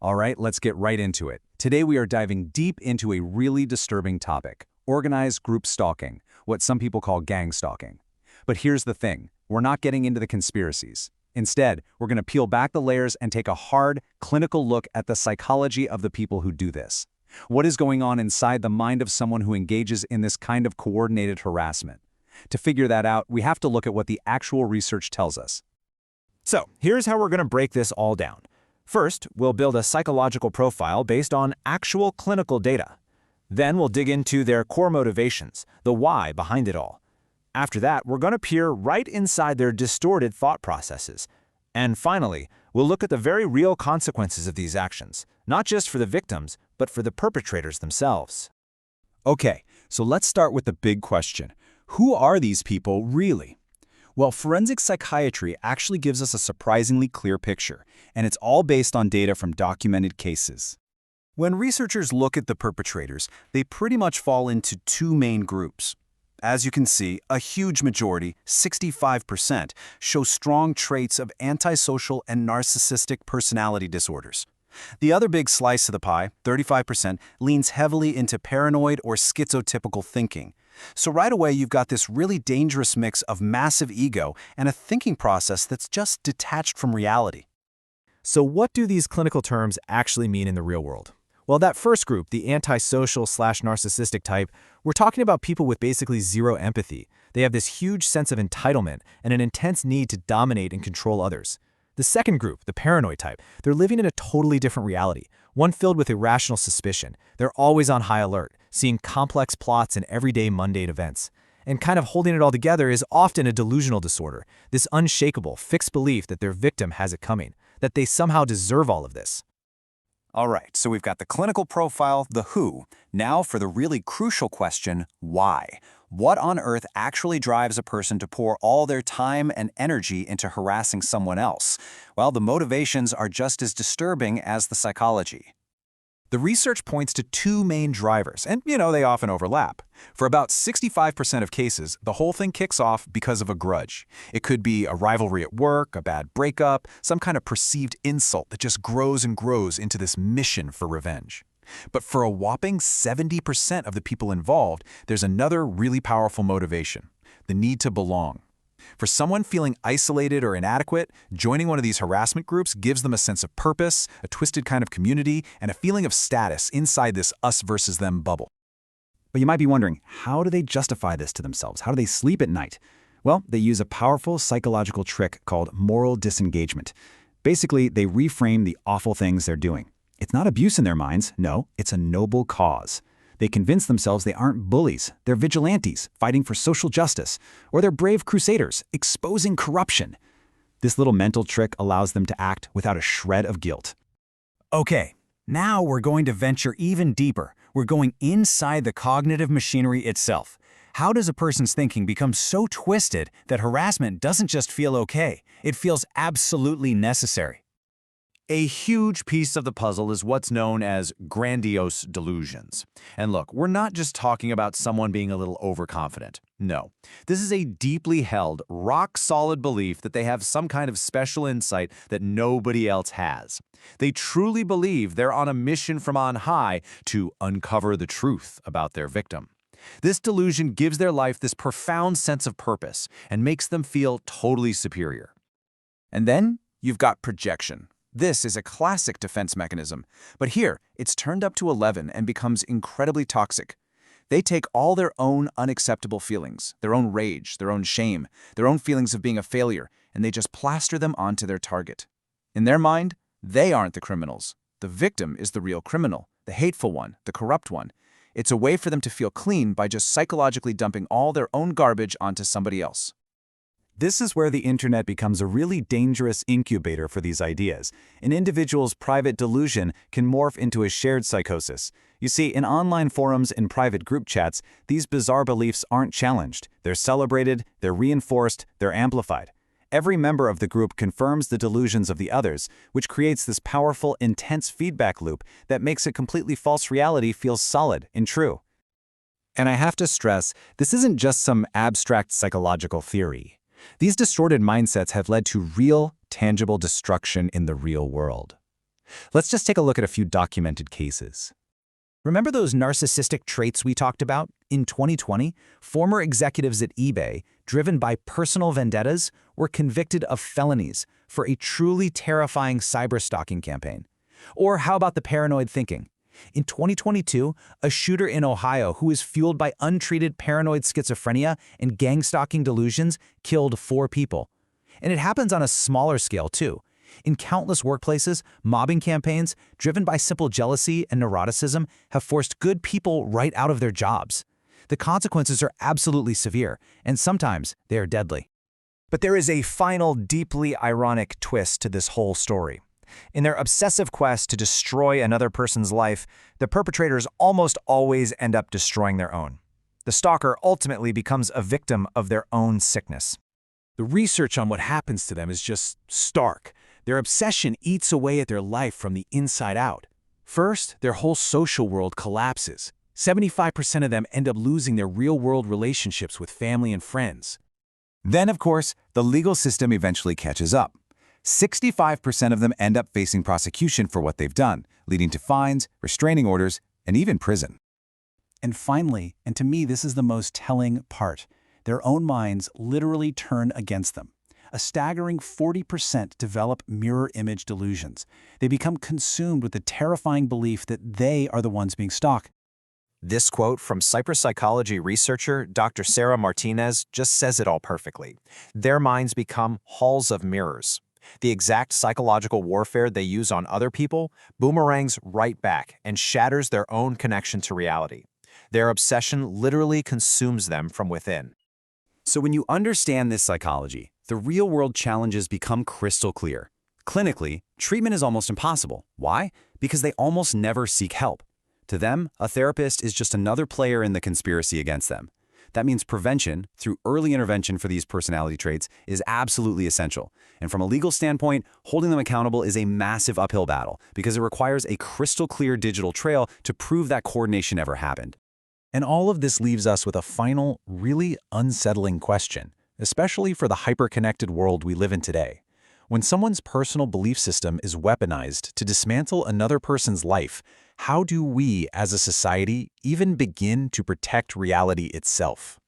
All right, let's get right into it. Today we are diving deep into a really disturbing topic, organized group stalking, what some people call gang stalking. But here's the thing, we're not getting into the conspiracies. Instead, we're going to peel back the layers and take a hard, clinical look at the psychology of the people who do this. What is going on inside the mind of someone who engages in this kind of coordinated harassment? To figure that out, we have to look at what the actual research tells us. So, here's how we're going to break this all down. First, we'll build a psychological profile based on actual clinical data. Then we'll dig into their core motivations, the why behind it all. After that, we're going to peer right inside their distorted thought processes. And finally, we'll look at the very real consequences of these actions, not just for the victims, but for the perpetrators themselves. Okay, so let's start with the big question. Who are these people really? Well, forensic psychiatry actually gives us a surprisingly clear picture, and it's all based on data from documented cases. When researchers look at the perpetrators, they pretty much fall into two main groups. As you can see, a huge majority, 65%, show strong traits of antisocial and narcissistic personality disorders. The other big slice of the pie, 35%, leans heavily into paranoid or schizotypal thinking. So right away, you've got this really dangerous mix of massive ego and a thinking process that's just detached from reality. So what do these clinical terms actually mean in the real world? Well, that first group, the antisocial/narcissistic type, we're talking about people with basically zero empathy. They have this huge sense of entitlement and an intense need to dominate and control others. The second group, the paranoid type, they're living in a totally different reality, one filled with irrational suspicion. They're always on high alert, seeing complex plots in everyday mundane events. And kind of holding it all together is often a delusional disorder, this unshakable, fixed belief that their victim has it coming, that they somehow deserve all of this. All right, so we've got the clinical profile, the who. Now for the really crucial question, why? What on earth actually drives a person to pour all their time and energy into harassing someone else? Well, the motivations are just as disturbing as the psychology. The research points to two main drivers, and they often overlap. For about 65% of cases, the whole thing kicks off because of a grudge. It could be a rivalry at work, a bad breakup, some kind of perceived insult that just grows and grows into this mission for revenge. But for a whopping 70% of the people involved, there's another really powerful motivation: the need to belong. For someone feeling isolated or inadequate, joining one of these harassment groups gives them a sense of purpose, a twisted kind of community, and a feeling of status inside this us versus them bubble. But you might be wondering, how do they justify this to themselves? How do they sleep at night? Well, they use a powerful psychological trick called moral disengagement. Basically, they reframe the awful things they're doing. It's not abuse in their minds, no, it's a noble cause. They convince themselves they aren't bullies, they're vigilantes, fighting for social justice, or they're brave crusaders, exposing corruption. This little mental trick allows them to act without a shred of guilt. Okay, now we're going to venture even deeper. We're going inside the cognitive machinery itself. How does a person's thinking become so twisted that harassment doesn't just feel okay, it feels absolutely necessary? A huge piece of the puzzle is what's known as grandiose delusions. And look, we're not just talking about someone being a little overconfident. No, this is a deeply held, rock-solid belief that they have some kind of special insight that nobody else has. They truly believe they're on a mission from on high to uncover the truth about their victim. This delusion gives their life this profound sense of purpose and makes them feel totally superior. And then you've got projection. This is a classic defense mechanism, but here it's turned up to 11 and becomes incredibly toxic. They take all their own unacceptable feelings, their own rage, their own shame, their own feelings of being a failure, and they just plaster them onto their target. In their mind, they aren't the criminals. The victim is the real criminal, the hateful one, the corrupt one. It's a way for them to feel clean by just psychologically dumping all their own garbage onto somebody else. This is where the internet becomes a really dangerous incubator for these ideas. An individual's private delusion can morph into a shared psychosis. You see, in online forums and private group chats, these bizarre beliefs aren't challenged. They're celebrated, they're reinforced, they're amplified. Every member of the group confirms the delusions of the others, which creates this powerful, intense feedback loop that makes a completely false reality feel solid and true. And I have to stress, this isn't just some abstract psychological theory. These distorted mindsets have led to real, tangible destruction in the real world. Let's just take a look at a few documented cases. Remember those narcissistic traits we talked about? In 2020, former executives at eBay, driven by personal vendettas, were convicted of felonies for a truly terrifying cyber-stalking campaign. Or how about the paranoid thinking? In 2022, a shooter in Ohio who was fueled by untreated paranoid schizophrenia and gang-stalking delusions killed 4 people. And it happens on a smaller scale, too. In countless workplaces, mobbing campaigns, driven by simple jealousy and neuroticism, have forced good people right out of their jobs. The consequences are absolutely severe, and sometimes they are deadly. But there is a final, deeply ironic twist to this whole story. In their obsessive quest to destroy another person's life, the perpetrators almost always end up destroying their own. The stalker ultimately becomes a victim of their own sickness. The research on what happens to them is just stark. Their obsession eats away at their life from the inside out. First, their whole social world collapses. 75% of them end up losing their real-world relationships with family and friends. Then, of course, the legal system eventually catches up. 65% of them end up facing prosecution for what they've done, leading to fines, restraining orders, and even prison. And finally, and to me this is the most telling part, their own minds literally turn against them. A staggering 40% develop mirror image delusions. They become consumed with the terrifying belief that they are the ones being stalked. This quote from psychology researcher Dr. Sarah Martinez just says it all perfectly. Their minds become halls of mirrors. The exact psychological warfare they use on other people boomerangs right back and shatters their own connection to reality. Their obsession literally consumes them from within. So when you understand this psychology, the real-world challenges become crystal clear. Clinically, treatment is almost impossible. Why? Because they almost never seek help. To them, a therapist is just another player in the conspiracy against them. That means prevention, through early intervention for these personality traits, is absolutely essential. And from a legal standpoint, holding them accountable is a massive uphill battle because it requires a crystal clear digital trail to prove that coordination ever happened. And all of this leaves us with a final, really unsettling question, especially for the hyper-connected world we live in today. When someone's personal belief system is weaponized to dismantle another person's life, how do we, as a society, even begin to protect reality itself?